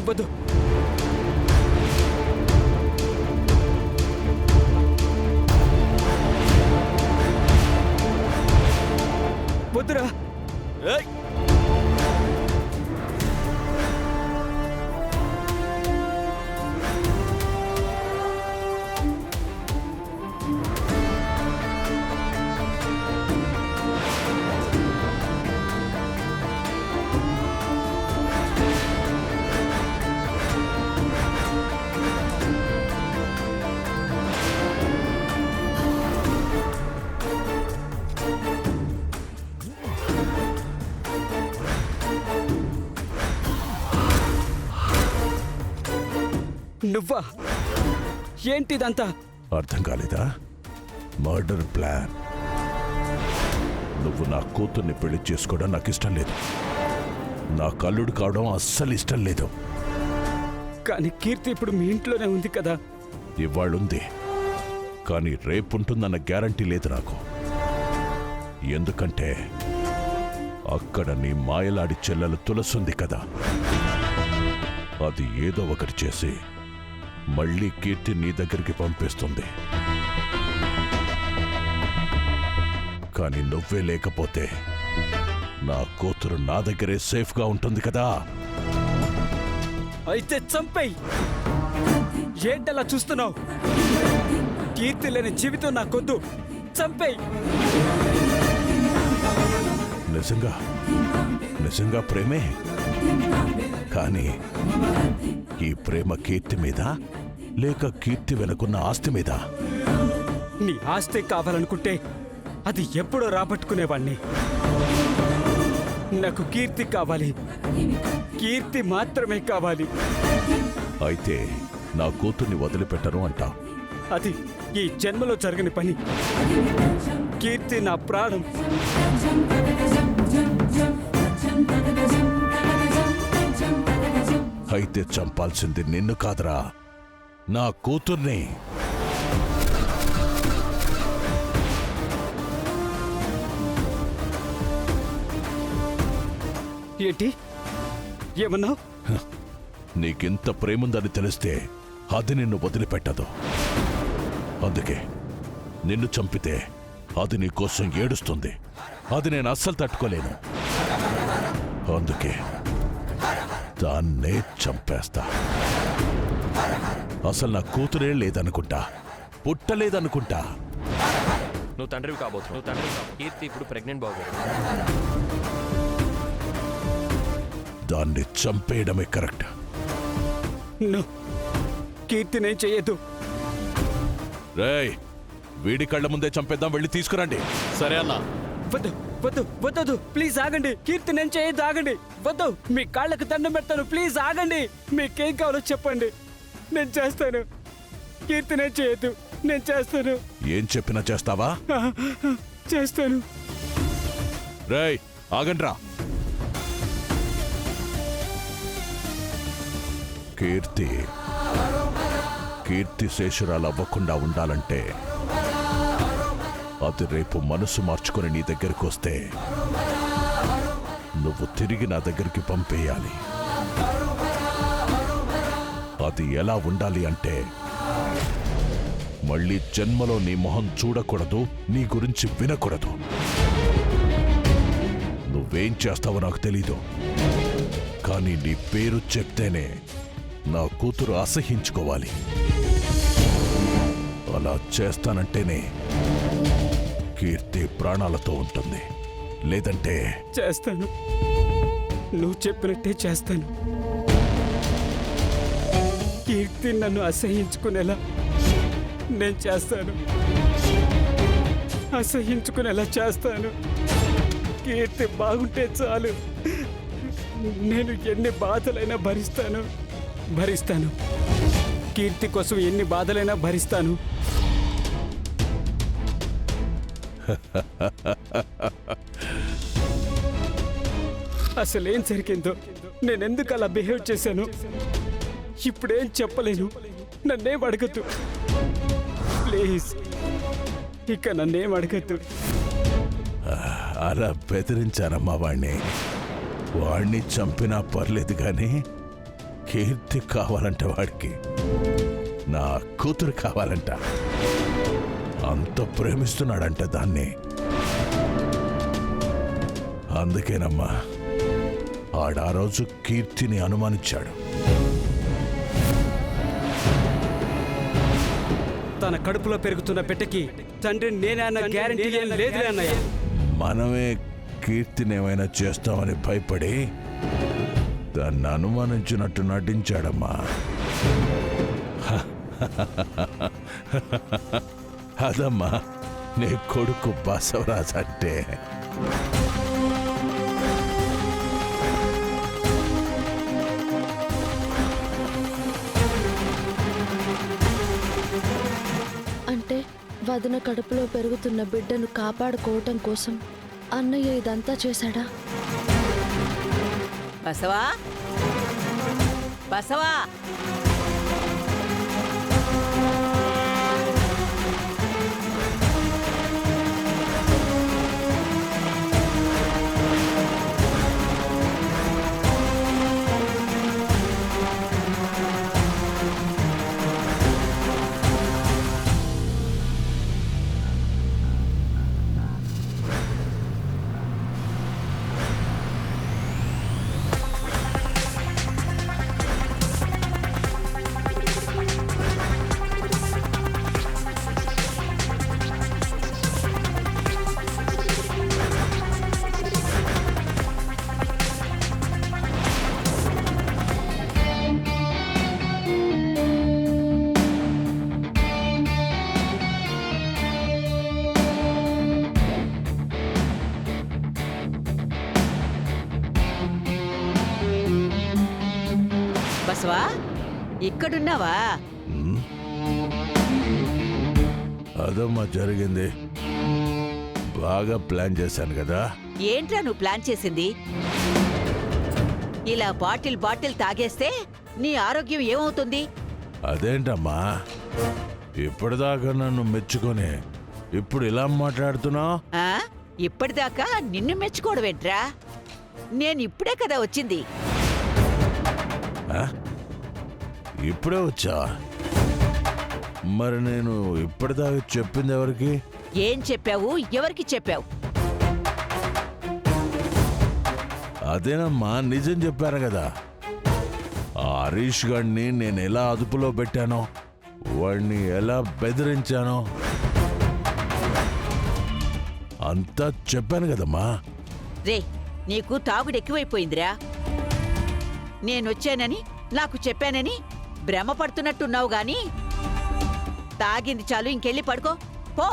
వద్దు. వద్దురా. నువ్వా? ఏంటిదంతా? అర్థం కాలేదా? Murder plan. నువ్వు నా కూతుర్ని పెళ్లి చేసుకోవడం నాకు ఇష్టం లేదు. నా కల్లుడు కావడం అస్సలు ఇష్టం లేదు. కానీ కీర్తి ఇప్పుడు మీ ఇంట్లోనే ఉంది కదా. ఇవాళుంది, కానీ రేపుంటుందన్న గ్యారంటీ లేదు నాకు. ఎందుకంటే అక్కడ నీ మాయలాడి చెల్లెలు తులసుంది కదా. అది ఏదో ఒకటి చేసి మళ్ళీ కీర్తి నీ దగ్గరికి పంపిస్తుంది. కానీ నువ్వే లేకపోతే నా కూతురు నా దగ్గరే సేఫ్గా ఉంటుంది కదా. అయితే చంపేయ్. ఏంటలా చూస్తున్నావు? కీర్తి లేని జీవితం నాకొద్దు. చంపేయ్. నిజంగా ప్రేమే. కానీ ఈ ప్రేమ కీర్తి మీద లేక కీర్తి వెనుకున్న ఆస్తి మీద? నీ ఆస్తి కావాలనుకుంటే అది ఎప్పుడో రాబట్టుకునేవాణ్ణి. నాకు కీర్తి కావాలి. కీర్తి మాత్రమే కావాలి. అయితే నా కూతుర్ని వదిలిపెట్టను అంటా? అది ఈ జన్మలో జరగని పని. కీర్తి నా ప్రాణం. అయితే చంపాల్సింది నిన్ను కాదురా, నా కూతుర్ని. ఏంటి ఏమన్నావు? నీకింత ప్రేముందని తెలిస్తే అది నిన్ను వదిలిపెట్టదు. అందుకే నిన్ను చంపితే అది నీ కోసం ఏడుస్తుంది. అది నేను అస్సలు తట్టుకోలేను. అందుకే దాన్నే చంపేస్తా. అసలు నా కూతురే లేదనుకుంటా, పుట్టలేదనుకుంటా. నువ్వు తండ్రివి కాబోతున్నావు. కీర్తి ఇప్పుడు ప్రెగ్నెంట్ బాబు. దాన్ని చంపేయడమే కరెక్ట్. కీర్తినే చెయ్యదు. రేయ్, వీడి కళ్ళ ముందే చంపేద్దాం. వెళ్ళి తీసుకురండి. సరే అన్నా. వద్దు వద్దు వద్దు, ప్లీజ్ ఆగండి. కీర్తి నేను చేయొద్దు, ఆగండి. వద్దు, మీ కాళ్ళకు దండం పెడతాను. ప్లీజ్ ఆగండి. మీకేం కావాలో చెప్పండి, నేను చేస్తాను. కీర్తి నేను చేయొద్దు, నేను చేస్తాను. ఏం చెప్పినా చేస్తావా? చేస్తాను. రేయ్, ఆగండ్రా. కీర్తి శేషురాలు అవ్వకుండా ఉండాలంటే అది రేపు మనసు మార్చుకొని నీ దగ్గరికి వస్తే నువ్వు తిరిగి నా దగ్గరికి పంపేయాలి. అది ఎలా ఉండాలి అంటే మళ్ళీ జన్మలో నీ మొహం చూడకూడదు, నీ గురించి వినకూడదు. నువ్వేం చేస్తావో నాకు తెలీదు, కానీ నీ పేరు చెప్తేనే నా కూతురు అసహించుకోవాలి. అలా చేస్తానంటేనే కీర్తి ప్రాణాలతో ఉంటుంది. లేదంటే చేస్తాను. నువ్వు చెప్పినట్టే చేస్తాను. కీర్తి నన్ను అసహించుకునేలా నేను చేస్తాను. అసహించుకునేలా చేస్తాను. కీర్తి బాగుంటే చాలు. నేను ఎన్ని బాధలైనా భరిస్తాను. కీర్తి కోసం ఎన్ని బాధలైనా భరిస్తాను. అసలేం జరిగిందో, నేనెందుకు అలా బిహేవ్ చేశాను, ఇప్పుడేం చెప్పలేను. నన్నేం అడగద్దు ప్లీజ్. ఇక నన్నేం అడగద్దు. అలా బెదిరించానమ్మా వాణ్ణి చంపినా పర్లేదు కానీ కీర్తి కావాలంట వాడికి, నా కూతురు కావాలంట. అంత ప్రేమిస్తున్నాడంట దాన్ని. అందుకేనమ్మా ఆడా రోజు కీర్తిని అనుమానించాడు. తన కడుపులో పెరుగుతున్న బిడ్డకి తండ్రి నేనే అన్న గ్యారెంటీ లేదు అన్నయ్య. మనమే కీర్తిని ఏమైనా చేస్తామని భయపడి దాన్ని అనుమానించినట్టు నటించాడమ్మా. అదమ్మా నీ కొడుకు బసవరాజ్ అంటే. అంటే వదిన కడుపులో పెరుగుతున్న బిడ్డను కాపాడుకోవటం కోసం అన్నయ్య ఇదంతా చేశాడా? బసవా, బసవా, బసవా, ఇక్కడున్నావా? అదమ్మా జరిగింది. బాగా ప్లాన్ చేశాను కదా. ఏంట్రా నువ్వు ప్లాన్ చేసింది? ఇలా బాటిల్ బాటిల్ తాగేస్తే నీ ఆరోగ్యం ఏమవుతుంది? అదేంటమ్మా ఇప్పటిదాకా నన్ను మెచ్చుకొని ఇప్పుడు ఇలా మాట్లాడుతున్నావు? ఆ? ఇప్పటిదాకా నిన్ను మెచ్చుకోవడమేంట్రా? నేను ఇప్పుడే కదా వచ్చింది. ఇప్పుడే వచ్చా? మరి నేను ఇప్పటిదాకా చెప్పింది ఎవరికి? ఏం చెప్పావు? ఎవరికి చెప్పావు? అదేనమ్మా నిజం చెప్పాను కదా. ఆ హరీష్ గాడిని నేను ఎలా అదుపులో పెట్టానో, వాడిని ఎలా బెదిరించానో అంతా చెప్పాను కదమ్మా. రే, నీకు తాగుడు ఎక్కువైపోయిందిరా. నేనొచ్చానని నాకు చెప్పానని భ్రమ పడుతున్నట్టున్నావు గాని తాగింది చాలు, ఇంకెళ్ళి పడుకో పో.